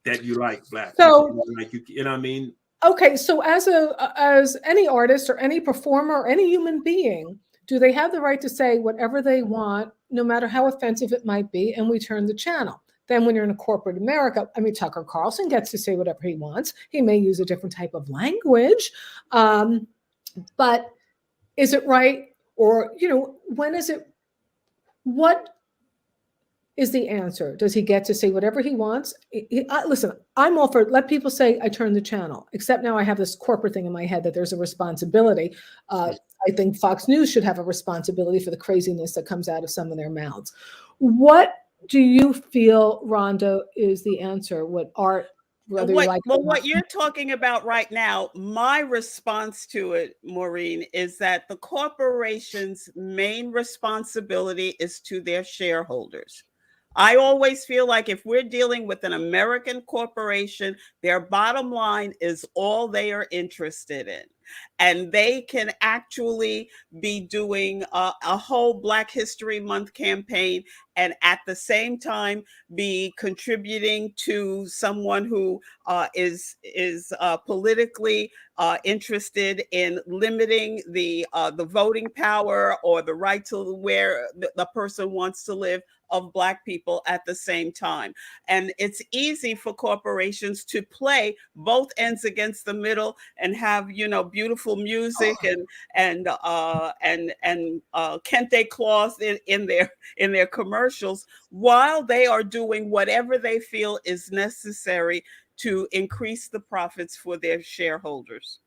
that you like Black people. Like you know what I mean? Okay, so as any artist or any performer or any human being, do they have the right to say whatever they want, no matter how offensive it might be, and we turn the channel? Then when you're in a corporate America, I mean, Tucker Carlson gets to say whatever he wants. He may use a different type of language, but is it right? Or, you know, when is it, what is the answer? Does he get to say whatever he wants? Listen, I'm all for, let people say, I turn the channel, except now I have this corporate thing in my head that there's a responsibility. I think Fox News should have a responsibility for the craziness that comes out of some of their mouths. What do you feel, Rhonda, is the answer? What art, whether you like what you're talking about right now, my response to it, Maureen, is that the corporation's main responsibility is to their shareholders. I always feel like if we're dealing with an American corporation, their bottom line is all they are interested in. And they can actually be doing a whole Black History Month campaign and at the same time be contributing to someone who is politically interested in limiting the voting power or the right to where the person wants to live of Black people at the same time. And it's easy for corporations to play both ends against the middle and have, you know, beautiful music and kente cloth in their commercials while they are doing whatever they feel is necessary to increase the profits for their shareholders.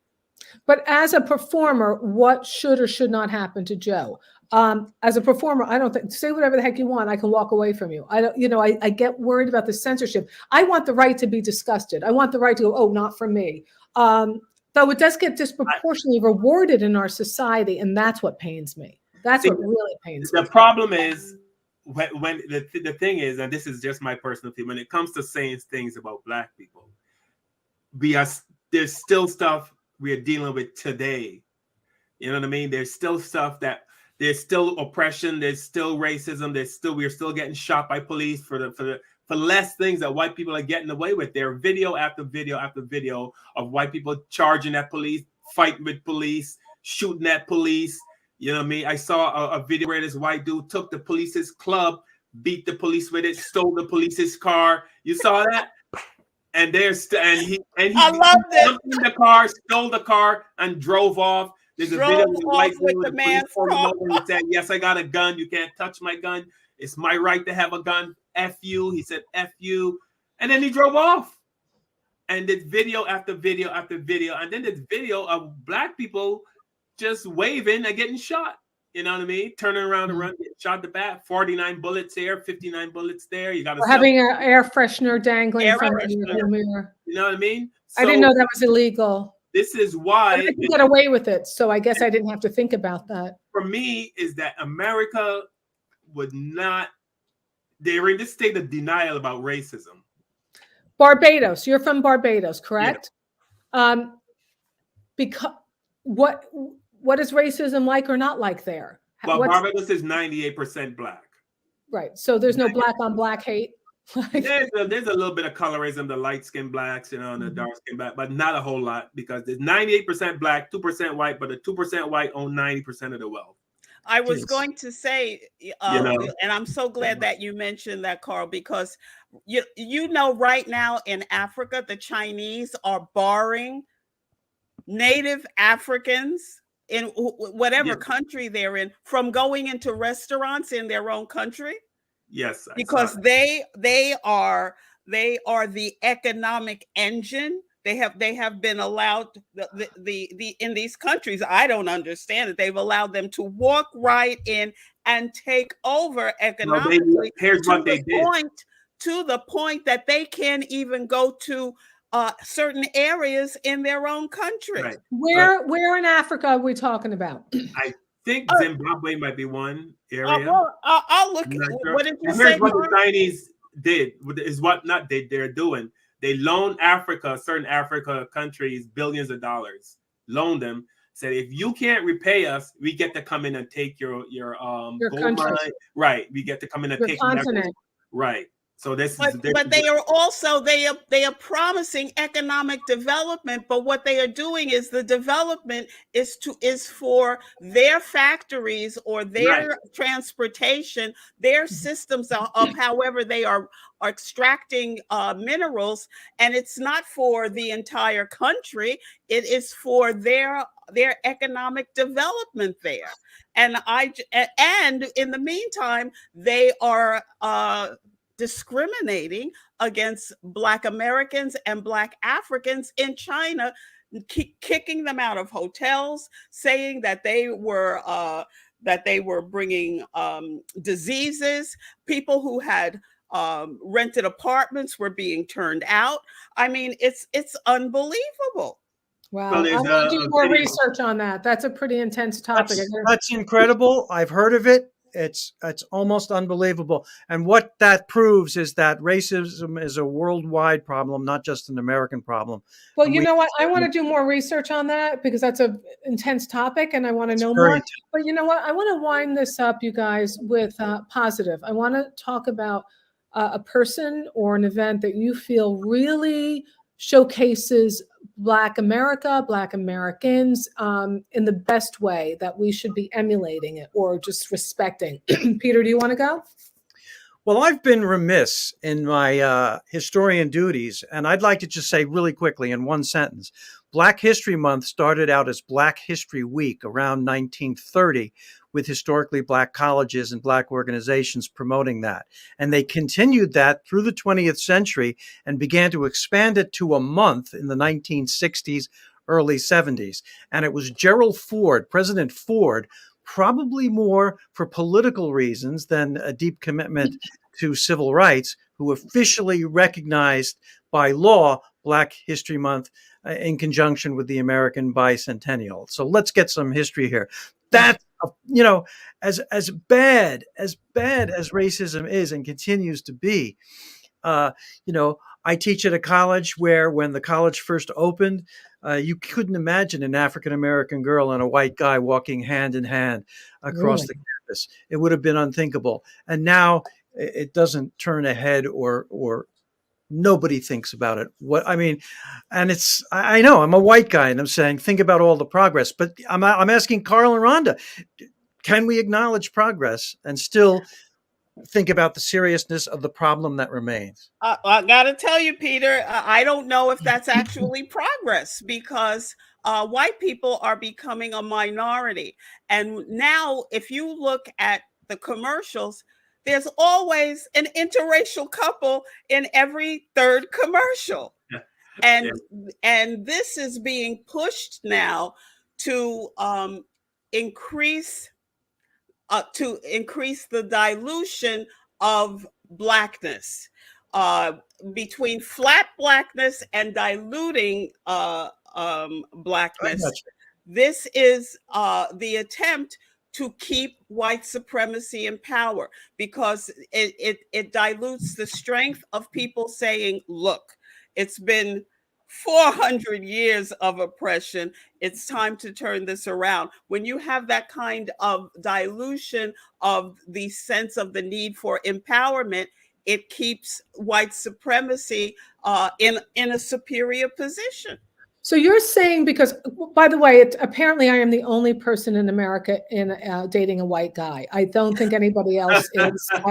But as a performer, what should or should not happen to Joe? As a performer, I don't think, say whatever the heck you want, I can walk away from you. I don't, you know, I get worried about the censorship. I want the right to be disgusted. I want the right to go, oh, not for me. Though it does get disproportionately rewarded in our society, and that's what pains me. That's what really pains me. The problem is when the thing is, and this is just my personal opinion, when it comes to saying things about Black people, there's still stuff we are dealing with today. You know what I mean? There's still stuff there's still oppression, there's still racism, we're still getting shot by police for less things that white people are getting away with. There are video after video after video of white people charging at police, fighting with police, shooting at police. You know what I mean? I saw a video where this white dude took the police's club, beat the police with it, stole the police's car. You saw that? And he I loved it. jumped in the car, stole the car, and drove off. There's a video of the white dude with the man's car. and he said, "Yes, I got a gun. You can't touch my gun. It's my right to have a gun. F you." He said, "F you." And then he drove off. And there's video after video after video. And then there's video of Black people just waving and getting shot. You know what I mean? Turning around and run, getting shot in the back. 49 bullets here, 59 bullets there. You got to having an air freshener dangling from the mirror. You know what I mean? So I didn't know that was illegal. This is why I could get away with it. So I guess I didn't have to think about that. For me, is that America would not. They're in this state of denial about racism. Barbados. You're from Barbados, correct? Yeah. Because what is racism like or not like there? Well, Barbados is 98% Black. Right. So there's no Black on Black hate. there's a little bit of colorism, the light skinned Blacks, and the dark skinned Black, but not a whole lot, because there's 98% Black, 2% white, but the 2% white own 90% of the wealth. I was going to say, and I'm so glad that you mentioned that, Carl, because you know right now in Africa, the Chinese are barring Native Africans in whatever country they're in from going into restaurants in their own country. Yes, because they are the economic engine. They have been allowed the in these countries. I don't understand it. They've allowed them to walk right in and take over economically. Here's what they did. To the point that they can't even go to certain areas in their own country. Right. Where in Africa are we talking about? I think Zimbabwe might be one area. Well, I'll look. What did you say? Here's what the Chinese did. Is what not they're doing. They loan certain Africa countries billions of dollars. Loan them. Said if you can't repay us, we get to come in and take your gold mine. Right. We get to come in and take continent. Right. So but they are also they are promising economic development, but what they are doing is the development is for their factories or their transportation, their systems of however they are extracting minerals, and it's not for the entire country. It is for their economic development there, and in the meantime they are discriminating against Black Americans and Black Africans in China, kicking them out of hotels, saying that they were bringing diseases. People who had rented apartments were being turned out. I mean, it's unbelievable. Wow, I want to do more research on that. That's a pretty intense topic. That's incredible. I've heard of it. It's almost unbelievable. And what that proves is that racism is a worldwide problem, not just an American problem. Well, you know what? I want to do more research on that because that's an intense topic and I want to know more. Intense. But you know what? I want to wind this up, you guys, with positive. I want to talk about a person or an event that you feel really showcases Black America, Black Americans in the best way that we should be emulating it or just respecting. Peter, do you want to go? Well, I've been remiss in my historian duties, and I'd like to just say really quickly in one sentence, Black History Month started out as Black History Week around 1930 with historically Black colleges and Black organizations promoting that. And they continued that through the 20th century and began to expand it to a month in the 1960s, early 70s. And it was Gerald Ford, President Ford, probably more for political reasons than a deep commitment to civil rights, who officially recognized by law Black History Month in conjunction with the American Bicentennial. So let's get some history here. That, as bad as racism is and continues to be, I teach at a college where, when the college first opened, you couldn't imagine an African American girl and a white guy walking hand in hand across the campus. It would have been unthinkable. And now it doesn't turn a head, or nobody thinks about it. I know I'm a white guy and I'm saying, think about all the progress, but I'm asking Carl and Rhonda, can we acknowledge progress and still think about the seriousness of the problem that remains? I got to tell you, Peter, I don't know if that's actually progress, because white people are becoming a minority. And now, if you look at the commercials, there's always an interracial couple in every third commercial. And this is being pushed now to increase the dilution of Blackness, between flat Blackness and diluting Blackness. This is the attempt to keep white supremacy in power, because it dilutes the strength of people saying, look, it's been 400 years of oppression. It's time to turn this around. When you have that kind of dilution of the sense of the need for empowerment, it keeps white supremacy in a superior position. So you're saying, because, by the way, apparently I am the only person in America dating a white guy. I don't think anybody else is. I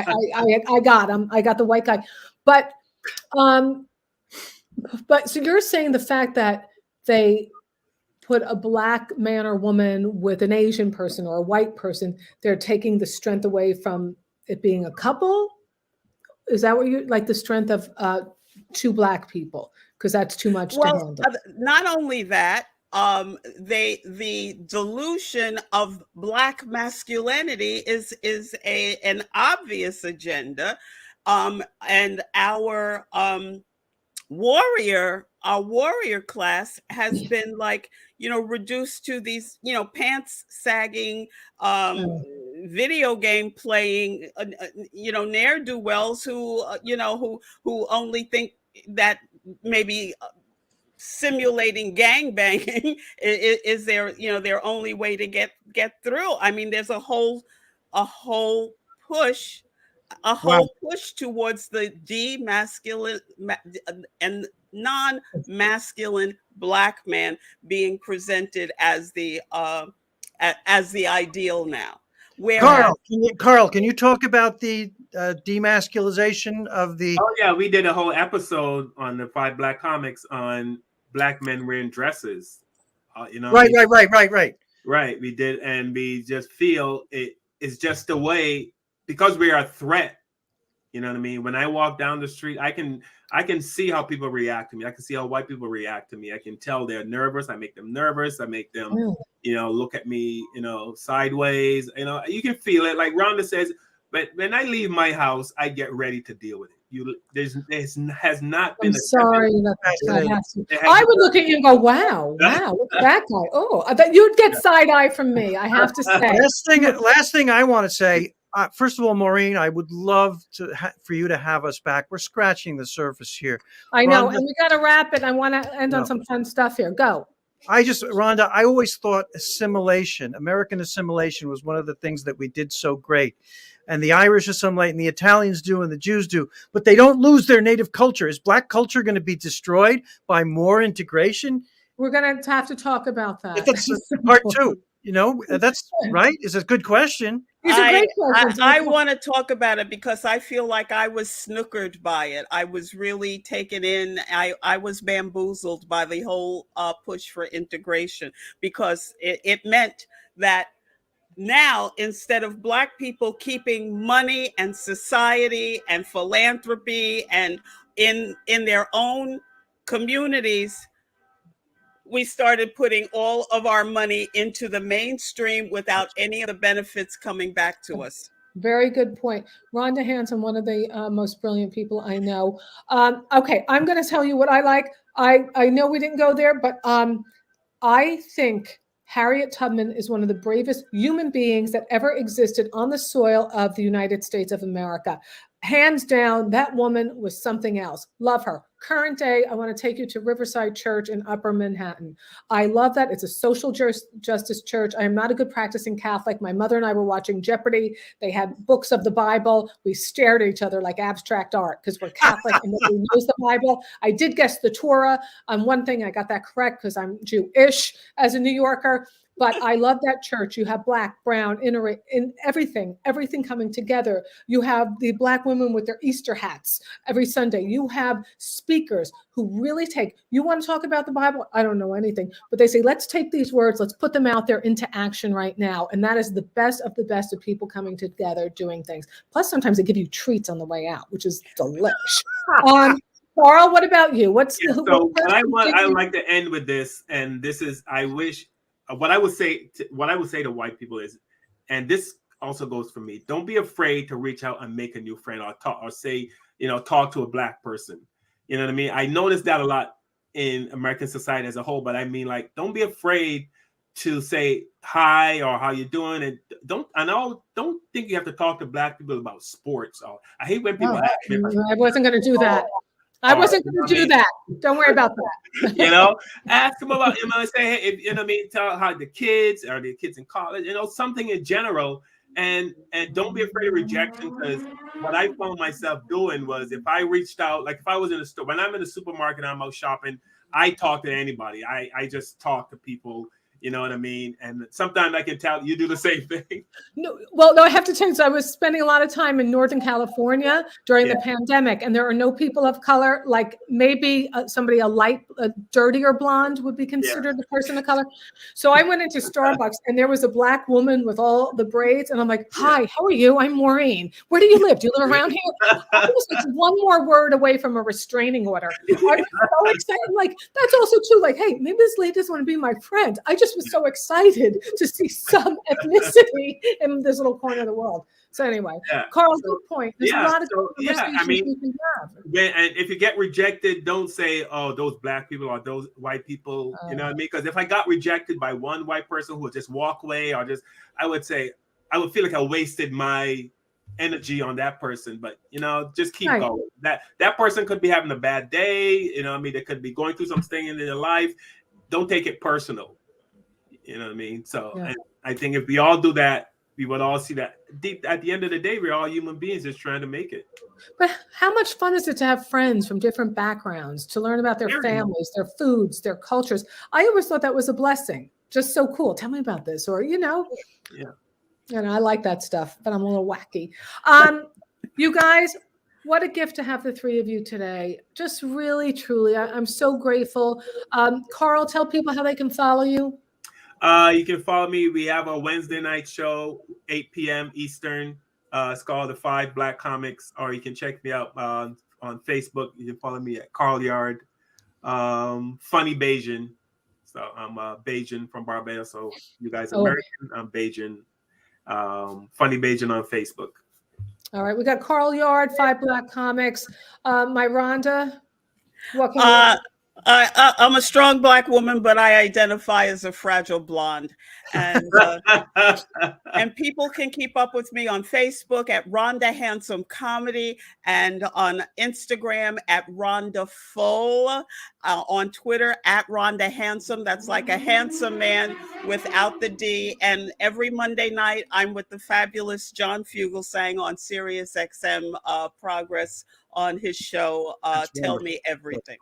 got the white guy, but so you're saying the fact that they put a Black man or woman with an Asian person or a white person, they're taking the strength away from it being a couple? Is that what you like, the strength of two Black people? Because that's too much to handle. Not only that, the dilution of Black masculinity is an obvious agenda, and our warrior class has been reduced to these pants sagging, video game playing ne'er-do-wells who only think that maybe simulating gang banging is their only way to get through. I mean, there's a whole push towards the demasculine and non-masculine Black man being presented as the ideal now. Carl, can you talk about the demasculization of the? Oh yeah, we did a whole episode on the 5 Black comics on Black men wearing dresses. Right. Right, we did, and we just feel it is just a way, because we are a threat. You know what I mean? When I walk down the street, I can see how people react to me. I can see how white people react to me. I can tell they're nervous. I make them nervous. I make them, look at me, sideways. You can feel it. Like Rhonda says, but when I leave my house, I get ready to deal with it. Has not been. I'm sorry I would look at you and go, wow, look at that guy. Oh, I bet you'd get side eye from me, I have to say. Last thing I want to say. First of all, Maureen, I would love for you to have us back. We're scratching the surface here. I know, Rhonda, and we got to wrap it. I want to end on some fun stuff here. Go. Rhonda, I always thought American assimilation was one of the things that we did so great. And the Irish assimilate, and the Italians do, and the Jews do, but they don't lose their native culture. Is Black culture going to be destroyed by more integration? We're going to have to talk about that. That's part 2. That's right. It's a good question. It's a great question. I want to talk about it because I feel like I was snookered by it. I was really taken in. I was bamboozled by the whole push for integration, because it meant that now, instead of Black people keeping money and society and philanthropy and in their own communities, we started putting all of our money into the mainstream without any of the benefits coming back to us. Very good point. Rhonda Hansome, one of the most brilliant people I know. Okay, I'm going to tell you what I like. I know we didn't go there, but I think Harriet Tubman is one of the bravest human beings that ever existed on the soil of the United States of America. Hands down, that woman was something else. Love her. Current day, I want to take you to Riverside Church in Upper Manhattan. I love that. It's a social justice church. I am not a good practicing Catholic. My mother and I were watching Jeopardy. They had books of the Bible. We stared at each other like abstract art because we're Catholic and nobody knows the Bible. I did guess the Torah. On one thing, I got that correct because I'm Jewish as a New Yorker. But I love that church. You have black, brown, in everything coming together. You have the black women with their Easter hats every Sunday. You have speakers who really you want to talk about the Bible? I don't know anything, but they say, let's take these words, let's put them out there into action right now. And that is the best of people coming together, doing things. Plus, sometimes they give you treats on the way out, which is delish. Carl, what about you? I like to end with this, and this is, what I would say to white people is, and this also goes for me, don't be afraid to reach out and make a new friend or talk to a black person. You know what I mean? I noticed that a lot in American society as a whole, but I mean, like, don't be afraid to say hi or how you doing, and don't think you have to talk to black people about sports. I hate when people ask me. I wasn't going to do that. I wasn't going to do that. Don't worry about that. Ask them about, say, hey, tell how the kids in college, something in general. And don't be afraid of rejection, because what I found myself doing was, if I reached out, like if I was in a store, when I'm in the supermarket, I'm out shopping, I talk to anybody. I just talk to people. You know what I mean? And sometimes I can tell you do the same thing. No, I have to tell you, so I was spending a lot of time in Northern California during the pandemic, and there are no people of color. Like maybe somebody a dirtier blonde would be considered a person of color. So I went into Starbucks, and there was a black woman with all the braids, and I'm like, "Hi, how are you? I'm Maureen. Where do you live? Do you live around here?" I was like one more word away from a restraining order. I was so excited. Like that's also too. Like, hey, maybe this lady doesn't want to be my friend. I just was so excited to see some ethnicity in this little corner of the world. So anyway, Carl, good point. There's a lot of conversations we can have. And if you get rejected, don't say, "Oh, those black people or those white people." You know what I mean? Because if I got rejected by one white person who would just walk away, I would feel like I wasted my energy on that person. But just keep going. That person could be having a bad day. They could be going through something in their life. Don't take it personal. You know what I mean? So and I think if we all do that, we would all see that at the end of the day, we're all human beings just trying to make it. But how much fun is it to have friends from different backgrounds, to learn about their families, their foods, their cultures? I always thought that was a blessing. Just so cool. Tell me about this. Or, I like that stuff, but I'm a little wacky. You guys, what a gift to have the three of you today. Just really, truly, I'm so grateful. Carl, tell people how they can follow you. You can follow me. We have a Wednesday night show, 8 p.m. Eastern. It's called The 5 Black Comics, or you can check me out on Facebook. You can follow me at Carl Yard. Funny Bajan. So I'm Bajan from Barbados. So you guys are American. I'm Bajan. Funny Bajan on Facebook. All right. We got Carl Yard, 5 Black Comics. My Rhonda, what can I'm a strong black woman, but I identify as a fragile blonde. And and people can keep up with me on Facebook at Rhonda Hansome Comedy, and on Instagram at Rhonda Full, on Twitter at Rhonda Hansome. That's like a handsome man without the D. And every Monday night, I'm with the fabulous John Fugelsang on Sirius XM Progress on his show, Tell Me Everything.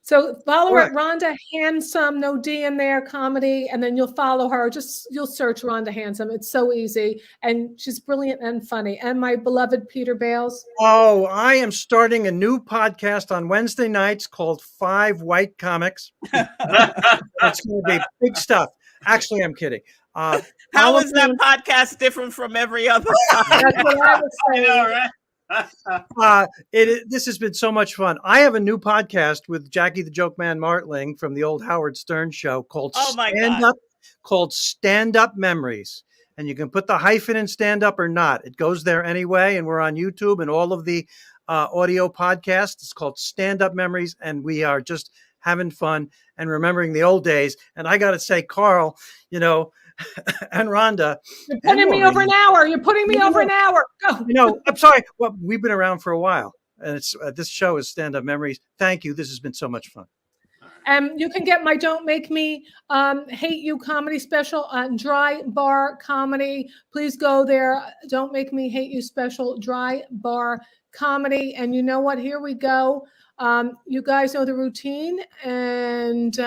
So follow her at Rhonda Hansome, no D in there, comedy, and then you'll follow her. You'll search Rhonda Hansome. It's so easy, and she's brilliant and funny. And my beloved Peter Bales. Oh, I am starting a new podcast on Wednesday nights called 5 White Comics. It's going to be big stuff. Actually, I'm kidding. How is that podcast different from every other? That's what I would say. I know, right? This has been so much fun. I have a new podcast with Jackie the Joke Man Martling from the old Howard Stern show called Stand Up Memories. And you can put the hyphen in stand up or not. It goes there anyway. And we're on YouTube and all of the audio podcast. It's called Stand Up Memories, and we are just having fun and remembering the old days. And I got to say, Carl, you know, and Rhonda. You're putting me over an hour. You're putting me over an hour. Go. You know, I'm sorry. Well, we've been around for a while, and it's this show is Stand Up Memories. Thank you. This has been so much fun. You can get my Don't Make Me Hate You comedy special on Dry Bar Comedy. Please go there. Don't Make Me Hate You special, Dry Bar Comedy. And you know what? Here we go. You guys know the routine. And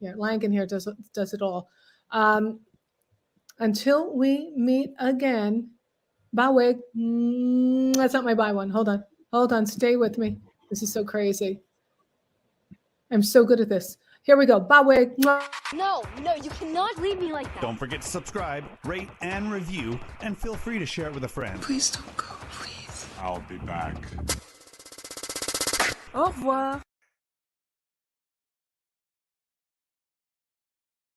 Langan here does it all. Until we meet again. Bye, Wig. That's not my bye one. Hold on. Stay with me. This is so crazy. I'm so good at this. Here we go. Bye, Wig. No, you cannot leave me like that. Don't forget to subscribe, rate, and review, and feel free to share it with a friend. Please don't go, please. I'll be back. Au revoir.